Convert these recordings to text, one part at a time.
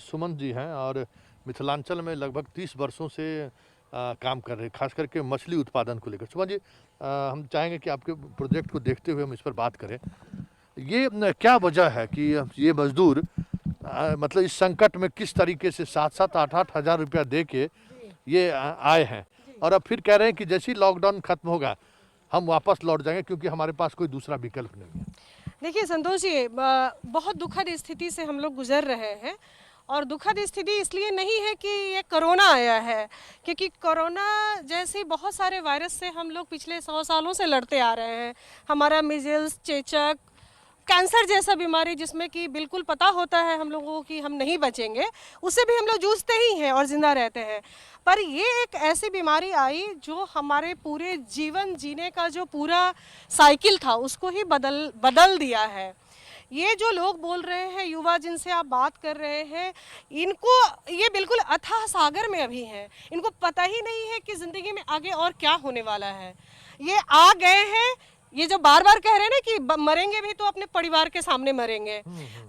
सुमन जी हैं और मिथिलांचल में लगभग 30 वर्षों से काम कर रहे हैं, खास करके मछली उत्पादन को लेकर। सुमन जी, हम चाहेंगे कि आपके प्रोजेक्ट को देखते हुए हम इस पर बात करें। ये क्या वजह है कि ये मजदूर मतलब इस संकट में किस तरीके से 7-7, 8-8 हज़ार रुपया दे के ये आए हैं, और अब फिर कह रहे हैं कि जैसे ही लॉकडाउन खत्म होगा हम वापस लौट जाएंगे क्योंकि हमारे पास कोई दूसरा विकल्प नहीं है। देखिए संतोष जी, बहुत दुखद स्थिति से हम लोग गुजर रहे हैं। और दुखद स्थिति इसलिए नहीं है कि ये कोरोना आया है, क्योंकि कोरोना जैसे बहुत सारे वायरस से हम लोग पिछले 100 सालों से लड़ते आ रहे हैं। हमारा मिजल्स, चेचक, कैंसर जैसा बीमारी जिसमें कि बिल्कुल पता होता है हम लोगों को कि हम नहीं बचेंगे, उससे भी हम लोग जूझते ही हैं और ज़िंदा रहते हैं। पर ये एक ऐसी बीमारी आई जो हमारे पूरे जीवन जीने का जो पूरा साइकिल था उसको ही बदल दिया है। ये जो लोग बोल रहे हैं, युवा जिनसे आप बात कर रहे हैं, इनको ये बिल्कुल अथाह सागर में अभी हैं। इनको पता ही नहीं है कि ज़िंदगी में आगे और क्या होने वाला है। ये आ गए हैं, ये जो बार बार कह रहे हैं ना कि मरेंगे भी तो अपने परिवार के सामने मरेंगे,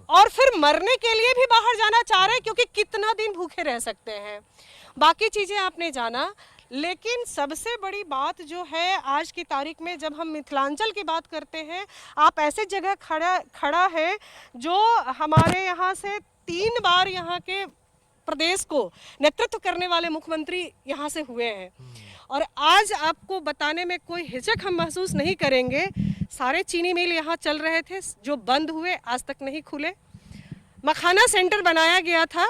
और फिर मरने के लिए भी बाहर जाना चाह रहे हैं, क्योंकि कितना दिन भूखे रह सकते हैं। बाकी चीज़ें आपने जाना, लेकिन सबसे बड़ी बात जो है आज की तारीख में जब हम मिथिलांचल की बात करते हैं, आप ऐसे जगह खड़ा है जो हमारे यहाँ से 3 बार यहाँ के प्रदेश को नेतृत्व करने वाले मुख्यमंत्री यहाँ से हुए हैं। और आज आपको बताने में कोई हिचक हम महसूस नहीं करेंगे, सारे चीनी मिल यहाँ चल रहे थे जो बंद हुए, आज तक नहीं खुले। मखाना सेंटर बनाया गया था,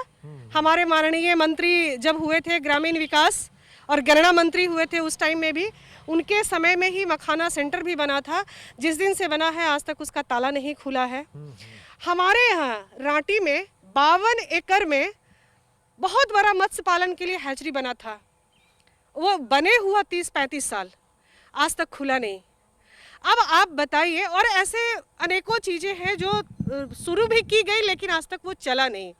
हमारे माननीय मंत्री जब हुए थे ग्रामीण विकास और गन्ना मंत्री हुए थे उस टाइम में भी उनके समय में ही मखाना सेंटर भी बना था। जिस दिन से बना है आज तक उसका ताला नहीं खुला है। हमारे यहाँ रांटी में 52 एकड़ में बहुत बड़ा मत्स्य पालन के लिए हैचरी बना था, वो बने हुआ 30-35 साल, आज तक खुला नहीं। अब आप बताइए, और ऐसे अनेकों चीज़ें हैं जो शुरू भी की गई लेकिन आज तक वो चला नहीं।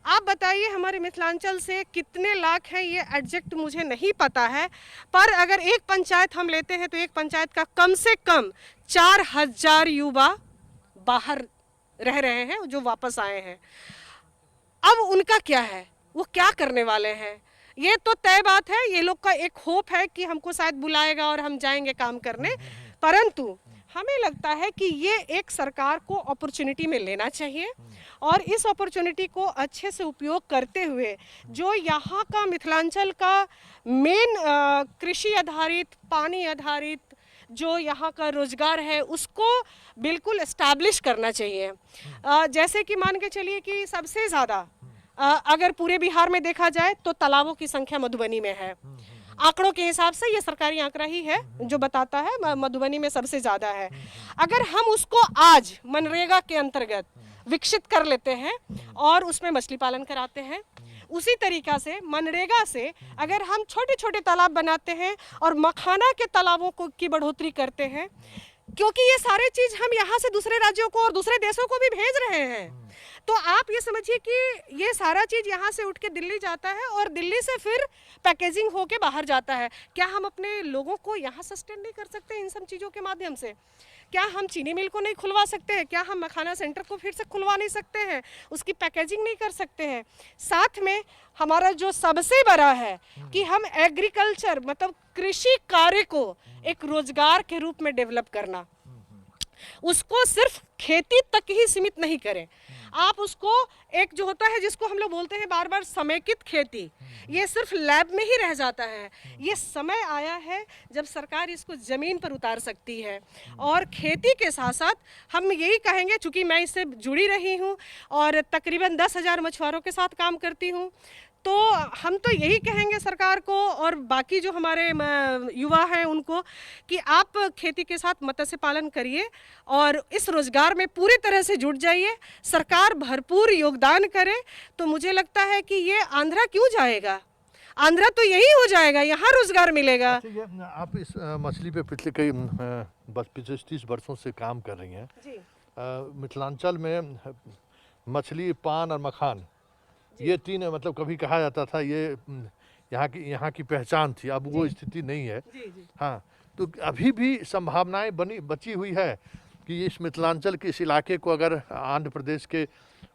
आप बताइए हमारे मिथिलांचल से कितने लाख हैं ये एग्जैक्ट मुझे नहीं पता है, पर अगर एक पंचायत हम लेते हैं तो एक पंचायत का कम से कम 4000 युवा बाहर रह रहे हैं जो वापस आए हैं। अब उनका क्या है, वो क्या करने वाले हैं? ये तो तय बात है, ये लोग का एक होप है कि हमको शायद बुलाएगा और हम जाएंगे काम करने, परंतु हमें लगता है कि ये एक सरकार को अपॉर्चुनिटी में लेना चाहिए और इस अपॉर्चुनिटी को अच्छे से उपयोग करते हुए जो यहाँ का मिथिलांचल का मेन कृषि आधारित, पानी आधारित जो यहाँ का रोजगार है उसको बिल्कुल एस्टैब्लिश करना चाहिए। जैसे कि मान के चलिए कि सबसे ज़्यादा अगर पूरे बिहार में देखा जाए तो तालाबों की संख्या मधुबनी में है। आंकड़ों के हिसाब से ये सरकारी आंकड़ा ही है जो बताता है मधुबनी में सबसे ज़्यादा है। अगर हम उसको आज मनरेगा के अंतर्गत विकसित कर लेते हैं और उसमें मछली पालन कराते हैं, उसी तरीक़ा से मनरेगा से अगर हम छोटे छोटे तालाब बनाते हैं और मखाना के तालाबों को की बढ़ोतरी करते हैं, क्योंकि ये सारे चीज़ हम यहाँ से दूसरे राज्यों को और दूसरे देशों को भी भेज रहे हैं, तो आप ये समझिए कि ये सारा चीज़ यहाँ से उठ के दिल्ली जाता है और दिल्ली से फिर पैकेजिंग होके बाहर जाता है। क्या हम अपने लोगों को यहाँ सस्टेन नहीं कर सकते इन सब चीज़ों के माध्यम से? क्या हम चीनी मिल को नहीं खुलवा सकते हैं? क्या हम मखाना सेंटर को फिर से खुलवा नहीं सकते हैं? उसकी पैकेजिंग नहीं कर सकते हैं? साथ में हमारा जो सबसे बड़ा है कि हम एग्रीकल्चर मतलब कृषि कार्य को एक रोजगार के रूप में डेवलप करना, उसको सिर्फ खेती तक ही सीमित नहीं करें। आप उसको एक जो होता है जिसको हम लोग बोलते हैं बार बार समेकित खेती, ये सिर्फ लैब में ही रह जाता है। ये समय आया है जब सरकार इसको ज़मीन पर उतार सकती है और खेती के साथ साथ हम यही कहेंगे, चूँकि मैं इससे जुड़ी रही हूँ और तकरीबन 10,000 मछुआरों के साथ काम करती हूँ, तो हम तो यही कहेंगे सरकार को और बाकी जो हमारे युवा हैं उनको कि आप खेती के साथ मत्स्य पालन करिए और इस रोज़गार में पूरी तरह से जुट जाइए। सरकार भरपूर योगदान करे तो मुझे लगता है कि ये आंध्रा क्यों जाएगा, आंध्रा तो यही हो जाएगा, यहाँ रोज़गार मिलेगा। अच्छा, ये आप इस मछली पे पिछले 30 वर्षों से काम कर रही हैं जी। मिथिलांचल में मछली, पान और मखान, ये 3 मतलब कभी कहा जाता था ये यहाँ की पहचान थी, अब वो स्थिति नहीं है जी। हाँ, तो अभी भी संभावनाएं बची हुई है कि इस मिथिलांचल के इस इलाके को अगर आंध्र प्रदेश के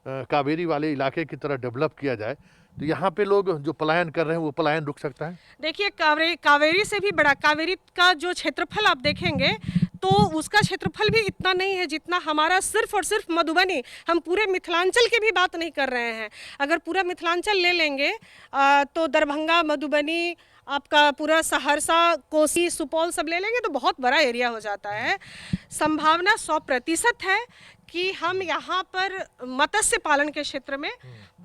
कावेरी वाले इलाके की तरह डेवलप किया जाए तो यहाँ पे लोग जो पलायन कर रहे हैं वो पलायन रुक सकता है? देखिए, कावेरी से भी बड़ा, कावेरी का जो क्षेत्रफल आप देखेंगे तो उसका क्षेत्रफल भी इतना नहीं है जितना हमारा सिर्फ और सिर्फ मधुबनी, हम पूरे मिथिलांचल की भी बात नहीं कर रहे हैं। अगर पूरा मिथिलांचल ले लेंगे तो दरभंगा, मधुबनी, आपका पूरा सहरसा, कोसी, सुपौल सब ले लेंगे तो बहुत बड़ा एरिया हो जाता है। संभावना 100% है कि हम यहाँ पर मत्स्य पालन के क्षेत्र में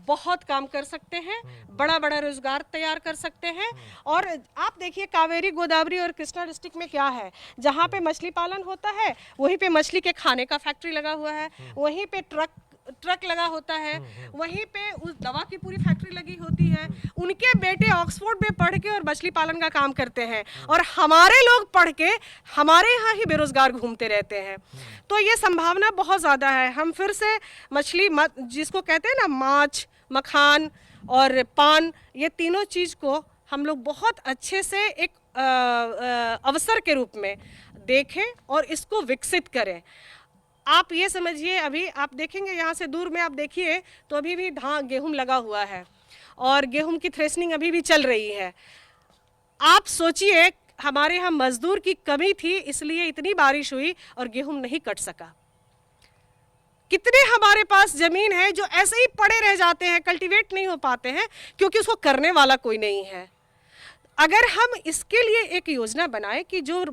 बहुत काम कर सकते हैं, बड़ा बड़ा रोजगार तैयार कर सकते हैं। और आप देखिए कावेरी, गोदावरी और कृष्णा डिस्ट्रिक्ट में क्या है, जहाँ पे मछली पालन होता है वहीं पे मछली के खाने का फैक्ट्री लगा हुआ है, वहीं पे ट्रक लगा होता है, वहीं पे उस दवा की पूरी फैक्ट्री लगी होती है। उनके बेटे ऑक्सफोर्ड में पढ़ के और मछली पालन का काम करते हैं और हमारे लोग पढ़ के हमारे यहाँ ही बेरोजगार घूमते रहते हैं। तो ये संभावना बहुत ज़्यादा है। हम फिर से मछली जिसको कहते हैं ना, माछ, मखान और पान, ये तीनों चीज़ को हम लोग बहुत अच्छे से एक अवसर के रूप में देखें और इसको विकसित करें। आप ये समझिए, अभी आप देखेंगे यहाँ से दूर में, आप देखिए तो अभी भी गेहूं लगा हुआ है और गेहूं की थ्रेशनिंग अभी भी चल रही है। आप सोचिए, हमारे यहाँ मजदूर की कमी थी इसलिए इतनी बारिश हुई और गेहूं नहीं कट सका। कितने हमारे पास जमीन है जो ऐसे ही पड़े रह जाते हैं, कल्टीवेट नहीं हो पाते हैं क्योंकि उसको करने वाला कोई नहीं है। अगर हम इसके लिए एक योजना बनाएं कि जो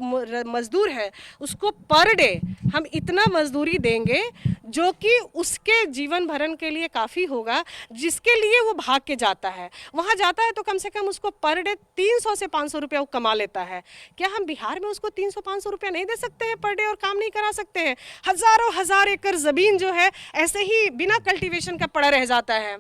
मजदूर है उसको पर डे हम इतना मजदूरी देंगे जो कि उसके जीवन भरण के लिए काफ़ी होगा, जिसके लिए वो भाग के जाता है, वहाँ जाता है तो कम से कम उसको पर डे 300 से 500 रुपया वो कमा लेता है। क्या हम बिहार में उसको 300-500 रुपया नहीं दे सकते हैं पर डे और काम नहीं करा सकते हैं? हज़ारों हज़ार एकड़ ज़मीन जो है ऐसे ही बिना कल्टीवेशन का पड़ा रह जाता है।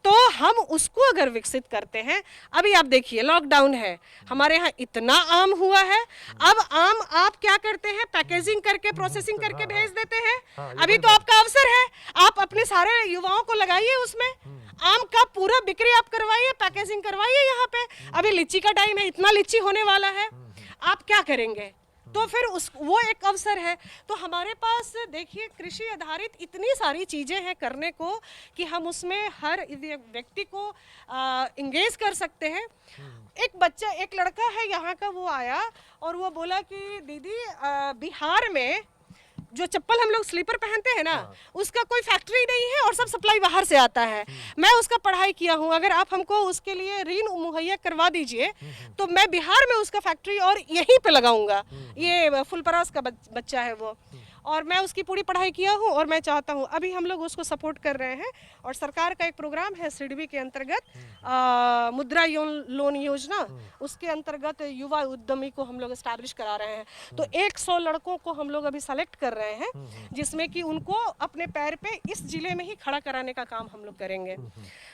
तो हम उसको अगर विकसित करते हैं, अभी आप देखिए लॉकडाउन है, हमारे यहाँ इतना आम हुआ है, अब आम आप क्या करते हैं, पैकेजिंग करके, प्रोसेसिंग करके भेज देते हैं। अभी तो आपका अवसर है, आप अपने सारे युवाओं को लगाइए उसमें, आम का पूरा बिक्री आप करवाइए, पैकेजिंग करवाइए। यहाँ पे अभी लीची का टाइम है, इतना लीची होने वाला है, आप क्या करेंगे? तो फिर वो एक अवसर है। तो हमारे पास देखिए कृषि आधारित इतनी सारी चीज़ें हैं करने को कि हम उसमें हर व्यक्ति को इंगेज कर सकते हैं। एक बच्चा, एक लड़का है यहाँ का, वो आया और वो बोला कि दीदी बिहार में जो चप्पल हम लोग स्लीपर पहनते हैं ना, उसका कोई फैक्ट्री नहीं है और सब सप्लाई बाहर से आता है। मैं उसका पढ़ाई किया हूँ, अगर आप हमको उसके लिए ऋण मुहैया करवा दीजिए तो मैं बिहार में उसका फैक्ट्री और यहीं पे लगाऊंगा। ये फुलपरास का बच्चा है वो, और मैं उसकी पूरी पढ़ाई किया हूँ और मैं चाहता हूँ, अभी हम लोग उसको सपोर्ट कर रहे हैं। और सरकार का एक प्रोग्राम है सिडबी के अंतर्गत, मुद्रा लोन योजना, उसके अंतर्गत युवा उद्यमी को हम लोग एस्टैब्लिश करा रहे हैं। तो 100 लड़कों को हम लोग अभी सेलेक्ट कर रहे हैं, जिसमें कि उनको अपने पैर पे इस जिले में ही खड़ा कराने का काम हम लोग करेंगे।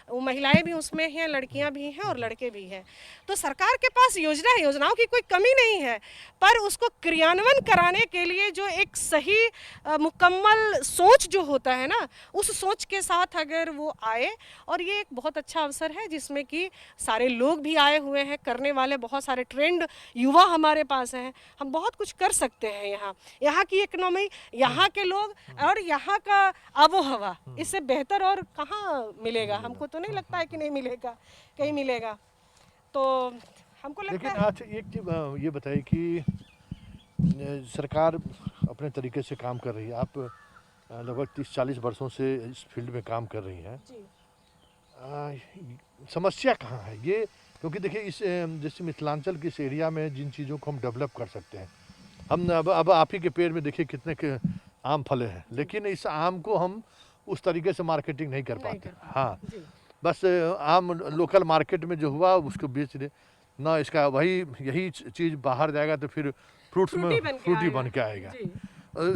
वो महिलाएं भी उसमें हैं, लड़कियां भी हैं और लड़के भी हैं। तो सरकार के पास योजना है, योजनाओं की कोई कमी नहीं है, पर उसको क्रियान्वयन कराने के लिए जो एक सही मुकम्मल सोच जो होता है ना, उस सोच के साथ अगर वो आए, और ये एक बहुत अच्छा अवसर है जिसमें कि सारे लोग भी आए हुए हैं, करने वाले बहुत सारे ट्रेंड युवा हमारे पास हैं, हम बहुत कुछ कर सकते हैं। यहाँ की इकोनॉमी, यहाँ के लोग और यहाँ का आबो हवा, इससे बेहतर और कहाँ मिलेगा? हमको तो नहीं लगता है कि नहीं मिलेगा, कहीं मिलेगा। तो हमको लगता लेकिन है। अच्छा एक चीज़ ये बताइए कि सरकार अपने तरीके से काम कर रही है, आप लगभग 30-40 वर्षों से इस फील्ड में काम कर रही हैं। समस्या कहाँ है ये? क्योंकि देखिए इस जैसे मिथिलांचल के इस एरिया में जिन चीज़ों को हम डेवलप कर सकते हैं, हम अब आप ही के पेड़ में देखिए कितने के आम फले हैं, लेकिन इस आम को हम उस तरीके से मार्केटिंग नहीं कर पाते। हाँ, बस आम लोकल मार्केट में जो हुआ उसको बेच दे ना, इसका यही चीज़ बाहर जाएगा तो फिर फ्रूट्स में फ्रूटी बन के आएगा।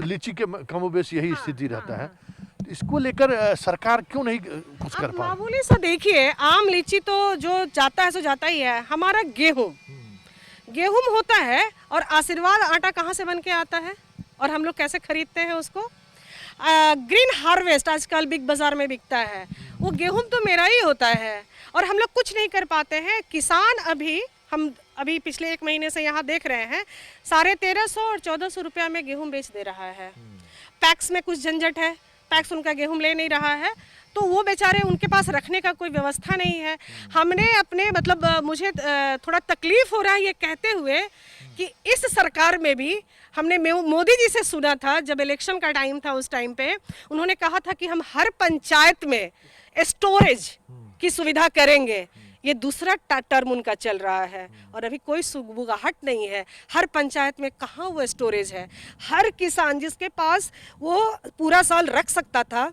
लीची के कमोबेश यही स्थिति रहता है। इसको लेकर सरकार क्यों नहीं कुछ कर पा? मामूली सा देखिए, आम लीची तो जो जाता है सो जाता ही है। हमारा गेहूं होता है और आशीर्वाद आटा कहाँ से बन के आता है और हम लोग कैसे खरीदते हैं उसको? ग्रीन हार्वेस्ट आजकल बिग बाजार में बिकता है, वो गेहूं तो मेरा ही होता है और हम लोग कुछ नहीं कर पाते हैं। किसान हम अभी पिछले 1 महीने से यहाँ देख रहे हैं 1350 और 1400 रुपया में गेहूं बेच दे रहा है। पैक्स में कुछ झंझट है, पैक्स उनका गेहूं ले नहीं रहा है, तो वो बेचारे उनके पास रखने का कोई व्यवस्था नहीं है। हमने अपने मतलब मुझे थोड़ा तकलीफ हो रहा है ये कहते हुए कि इस सरकार में भी हमने मोदी जी से सुना था, जब इलेक्शन का टाइम था उस टाइम पे उन्होंने कहा था कि हम हर पंचायत में स्टोरेज की सुविधा करेंगे। ये दूसरा टर्म उनका चल रहा है और अभी कोई सुगबुगाहट नहीं है। हर पंचायत में कहाँ वो स्टोरेज है? हर किसान जिसके पास वो पूरा साल रख सकता था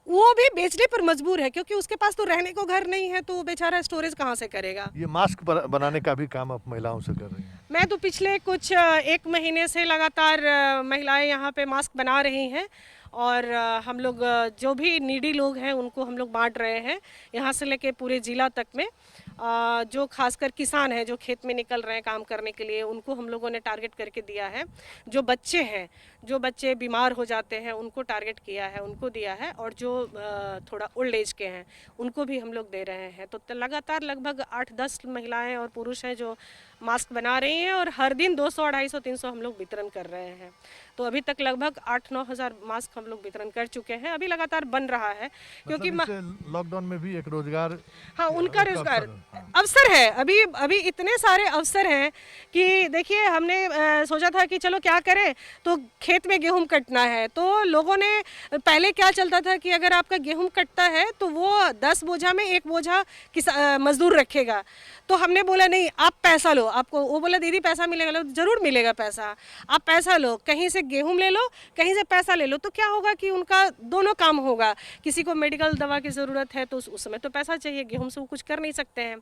वो भी बेचने पर मजबूर है, क्योंकि उसके पास तो रहने को घर नहीं है, तो वो बेचारा स्टोरेज कहाँ से करेगा। ये मास्क बनाने का भी काम आप महिलाओं से कर रही हैं? मैं तो पिछले कुछ 1 महीने से लगातार महिलाएं यहाँ पे मास्क बना रही हैं और हम लोग जो भी नीडी लोग हैं उनको हम लोग बांट रहे हैं, यहाँ से लेके पूरे ज़िला तक में। जो खासकर किसान हैं जो खेत में निकल रहे हैं काम करने के लिए, उनको हम लोगों ने टारगेट करके दिया है। जो बच्चे हैं, जो बच्चे बीमार हो जाते हैं उनको टारगेट किया है, उनको दिया है। और जो थोड़ा ओल्ड एज के हैं उनको भी हम लोग दे रहे हैं। तो लगातार लगभग 8-10 महिलाएं और पुरुष हैं जो मास्क बना रही हैं और हर दिन 200, 250, 300 हम लोग वितरण कर रहे हैं। तो अभी तक लगभग 8-9 हज़ार मास्क हम लोग वितरण कर चुके हैं। अभी लगातार बन रहा है, क्योंकि लॉकडाउन में भी एक रोजगार, हाँ उनका रोजगार अवसर है। अभी इतने सारे अवसर हैं कि देखिए हमने सोचा था कि चलो क्या करें, तो खेत में गेहूं कटना है। तो लोगों ने पहले क्या चलता था कि अगर आपका गेहूं कटता है तो वो 10 बोझा में 1 बोझा मजदूर रखेगा। तो हमने बोला नहीं, आप पैसा लो। आपको वो बोला दीदी पैसा मिलेगा? जरूर मिलेगा पैसा, आप पैसा लो, कहीं से गेहूं ले लो, कहीं से पैसा ले लो। तो क्या होगा कि उनका दोनों काम होगा। किसी को मेडिकल दवा की ज़रूरत है तो उस समय तो पैसा चाहिए, गेहूं से वो कुछ कर नहीं सकते हैं।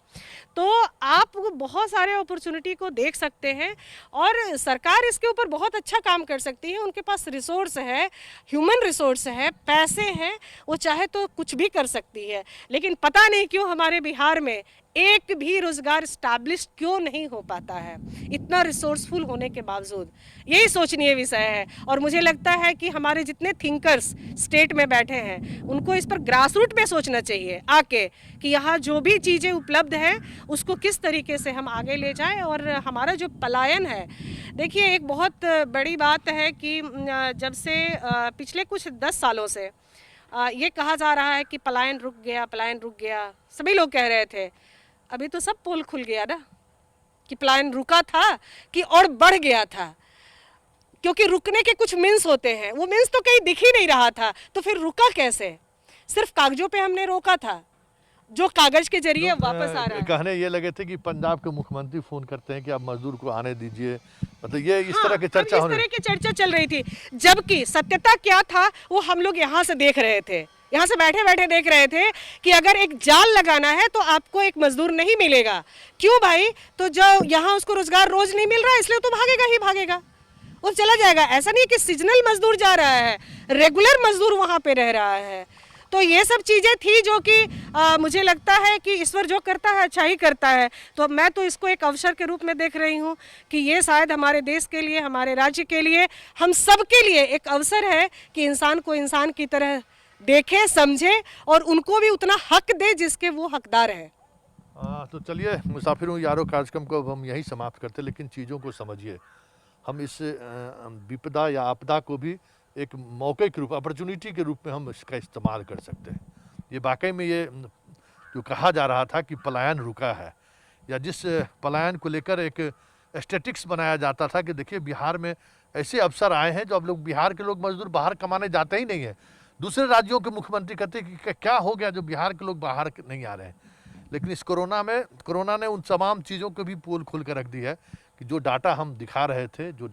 तो आप बहुत सारे अपॉर्चुनिटी को देख सकते हैं और सरकार इसके ऊपर बहुत अच्छा काम कर सकती है। उनके पास रिसोर्स है, ह्यूमन रिसोर्स है, पैसे हैं, वो चाहे तो कुछ भी कर सकती है। लेकिन पता नहीं क्यों हमारे बिहार में एक भी रोजगार स्टैब्लिश क्यों नहीं हो पाता है, इतना रिसोर्सफुल होने के बावजूद। यही सोचनीय विषय है और मुझे लगता है कि हमारे जितने थिंकर्स स्टेट में बैठे हैं उनको इस पर ग्रास रूट में सोचना चाहिए आके कि यहाँ जो भी चीज़ें उपलब्ध हैं उसको किस तरीके से हम आगे ले जाएं। और हमारा जो पलायन है, देखिए एक बहुत बड़ी बात है कि जब से पिछले कुछ 10 सालों से ये कहा जा रहा है कि पलायन रुक गया, पलायन रुक गया, सभी लोग कह रहे थे। अभी तो सब पोल खुल गया ना कि पलायन रुका था कि और बढ़ गया था, क्योंकि रुकने के कुछ मीन्स होते हैं, वो मीन्स तो कहीं दिख ही नहीं रहा था, तो फिर रुका कैसे? सिर्फ कागजों पे हमने रोका था, जो कागज के जरिए वापस आ रहा है। कहने ये लगे थे कि पंजाब के मुख्यमंत्री फोन करते हैं कि आप मजदूर को आने दीजिए, मतलब ये इस तरह की चर्चा इस तरह की चर्चा चल रही थी, जबकि सत्यता क्या था वो हम लोग यहाँ से देख रहे थे, यहाँ से बैठे बैठे देख रहे थे कि अगर एक जाल लगाना है तो आपको एक मजदूर नहीं मिलेगा। क्यों भाई? तो जो यहाँ उसको रोजगार रोज नहीं मिल रहा है इसलिए तो भागेगा ही भागेगा, वो चला जाएगा। ऐसा नहीं कि सीजनल मजदूर जा रहा है, रेगुलर मजदूर वहाँ पे रह रहा है। तो ये सब चीज़ें थी जो कि मुझे लगता है कि ईश्वर जो करता है अच्छा ही करता है। तो मैं तो इसको एक अवसर के रूप में देख रही हूँ कि ये शायद हमारे देश के लिए, हमारे राज्य के लिए, हम सब के लिए एक अवसर है कि इंसान को इंसान की तरह देखे, समझे और उनको भी उतना हक दे जिसके वो हकदार है। तो चलिए, मुसाफिर हूँ यारो कार्यक्रम को अब हम यहीं समाप्त करते, लेकिन चीज़ों को समझिए। हम इस विपदा या आपदा को भी एक मौके के रूप, अपॉर्चुनिटी के रूप में हम इसका इस्तेमाल कर सकते हैं। ये वाकई में ये जो कहा जा रहा था कि पलायन रुका है, या जिस पलायन को लेकर एक स्टैटिक्स बनाया जाता था कि देखिए बिहार में ऐसे अवसर आए हैं जो अब लोग, बिहार के लोग मजदूर बाहर कमाने जाते ही नहीं हैं। दूसरे राज्यों के मुख्यमंत्री कहते हैं कि क्या हो गया जो बिहार के लोग बाहर नहीं आ रहे हैं। लेकिन इस कोरोना ने उन तमाम चीज़ों को भी पोल खोल कर रख दी है कि जो डाटा हम दिखा रहे थे, जो